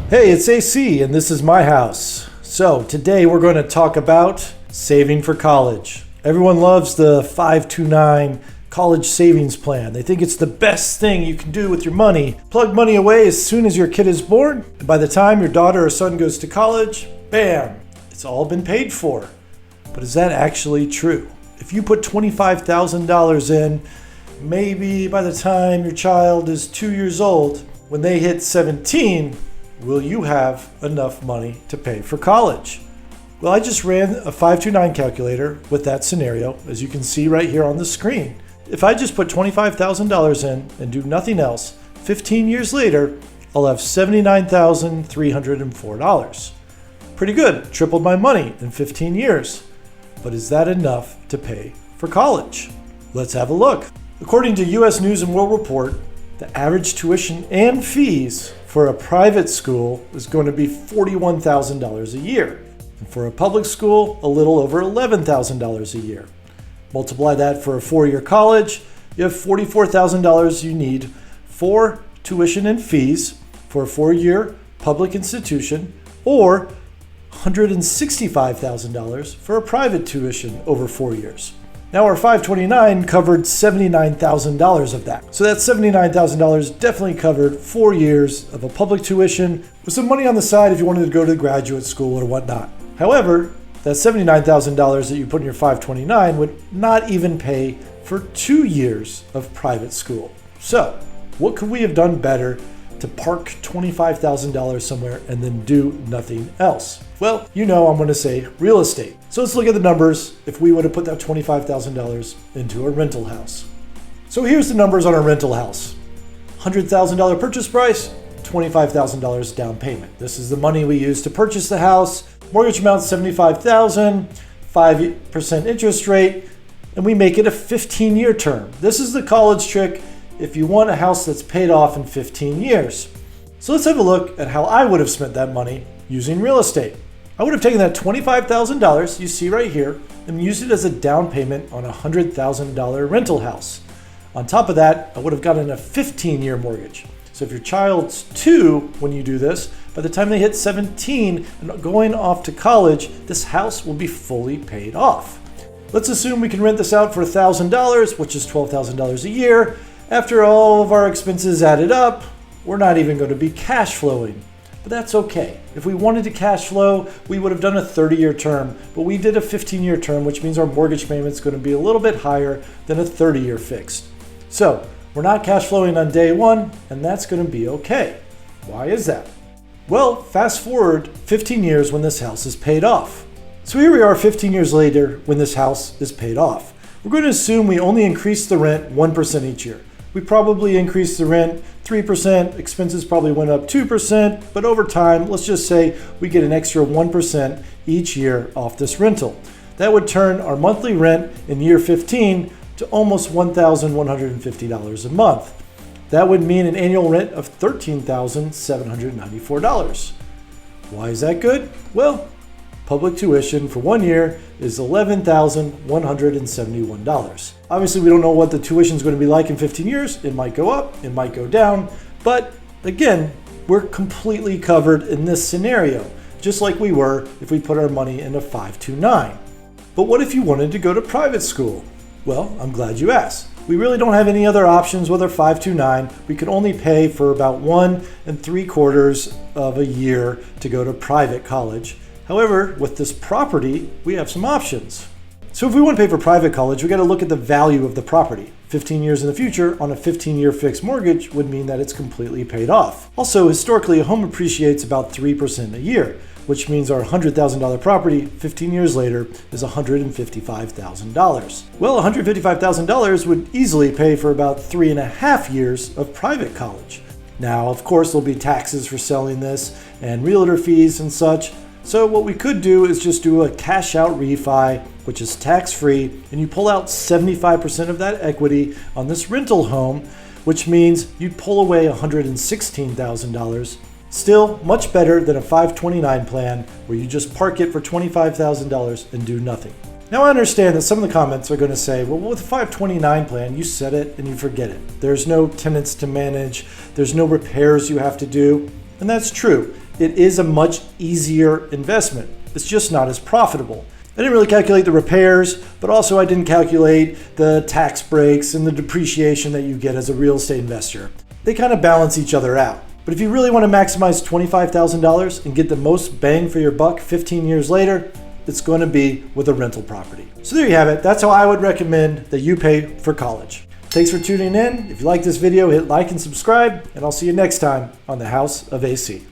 Hey, it's AC and this is my house. So today we're going to talk about saving for college. Everyone loves the 529 college savings plan. They think it's the best thing you can do with your money. Plug money away as soon as your kid is born, and by the time your daughter or son goes to college, bam, it's all been paid for. But is that actually true? If you put $25,000 in, maybe by the time your child is 2 years old, when they hit 17, will you have enough money to pay for college? Well, I just ran a 529 calculator with that scenario, as you can see right here on the screen. If I just put $25,000 in and do nothing else, 15 years later, I'll have $79,304. Pretty good, tripled my money in 15 years. But is that enough to pay for college? Let's have a look. According to US News and World Report, the average tuition and fees for a private school is going to be $41,000 a year. And for a public school, a little over $11,000 a year. Multiply that for a 4-year college, you have $44,000 you need for tuition and fees for a 4-year public institution, or $165,000 for a private tuition over 4 years. Now our 529 covered $79,000 of that. So that $79,000 definitely covered 4 years of a public tuition with some money on the side if you wanted to go to graduate school or whatnot. However, that $79,000 that you put in your 529 would not even pay for 2 years of private school. So what could we have done better to park $25,000 somewhere and then do nothing else? Well, I'm going to say real estate. So let's look at the numbers if we would have put that $25,000 into a rental house. So here's the numbers on a rental house. $100,000 purchase price, $25,000 down payment. This is the money we use to purchase the house. Mortgage amount $75,000, 5% interest rate, and we make it a 15-year term. This is the college trick if you want a house that's paid off in 15 years. So let's have a look at how I would have spent that money using real estate. I would have taken that $25,000 you see right here and used it as a down payment on a $100,000 rental house. On top of that, I would have gotten a 15-year mortgage. So if your child's 2 when you do this, by the time they hit 17 and going off to college, this house will be fully paid off. Let's assume we can rent this out for $1,000, which is $12,000 a year. After all of our expenses added up, we're not even going to be cash flowing. But that's okay. If we wanted to cash flow, we would have done a 30-year term, but we did a 15-year term, which means our mortgage payment is going to be a little bit higher than a 30-year fixed. So we're not cash flowing on day one, and that's going to be okay. Why is that? Well, fast forward 15 years when this house is paid off. So here we are 15 years later when this house is paid off. We're going to assume we only increase the rent 1% each year. We probably increased the rent 3%, expenses probably went up 2%, but over time, let's just say we get an extra 1% each year off this rental. That would turn our monthly rent in year 15 to almost $1,150 a month. That would mean an annual rent of $13,794. Why is that good? Well, public tuition for 1 year is $11,171. Obviously, we don't know what the tuition is going to be like in 15 years. It might go up, it might go down, but again, we're completely covered in this scenario, just like we were if we put our money in a 529. But what if you wanted to go to private school? Well, I'm glad you asked. We really don't have any other options with our 529. We could only pay for about 1 3/4 of a year to go to private college. However, with this property, we have some options. So if we want to pay for private college, we got to look at the value of the property. 15 years in the future on a 15-year fixed mortgage would mean that it's completely paid off. Also, historically, a home appreciates about 3% a year, which means our $100,000 property 15 years later is $155,000. Well, $155,000 would easily pay for about 3.5 years of private college. Now, of course, there'll be taxes for selling this and realtor fees and such. So what we could do is just do a cash out refi, which is tax-free, and you pull out 75% of that equity on this rental home, which means you'd pull away $116,000. Still much better than a 529 plan where you just park it for $25,000 and do nothing. Now I understand that some of the comments are going to say, well, with a 529 plan, you set it and you forget it. There's no tenants to manage, there's no repairs you have to do, and that's true. it is a much easier investment. It's just not as profitable. I didn't really calculate the repairs, but also I didn't calculate the tax breaks and the depreciation that you get as a real estate investor. They kind of balance each other out. But if you really want to maximize $25,000 and get the most bang for your buck 15 years later, it's going to be with a rental property. So there you have it. That's how I would recommend that you pay for college. Thanks for tuning in. If you like this video, hit like and subscribe, and I'll see you next time on the House of AC.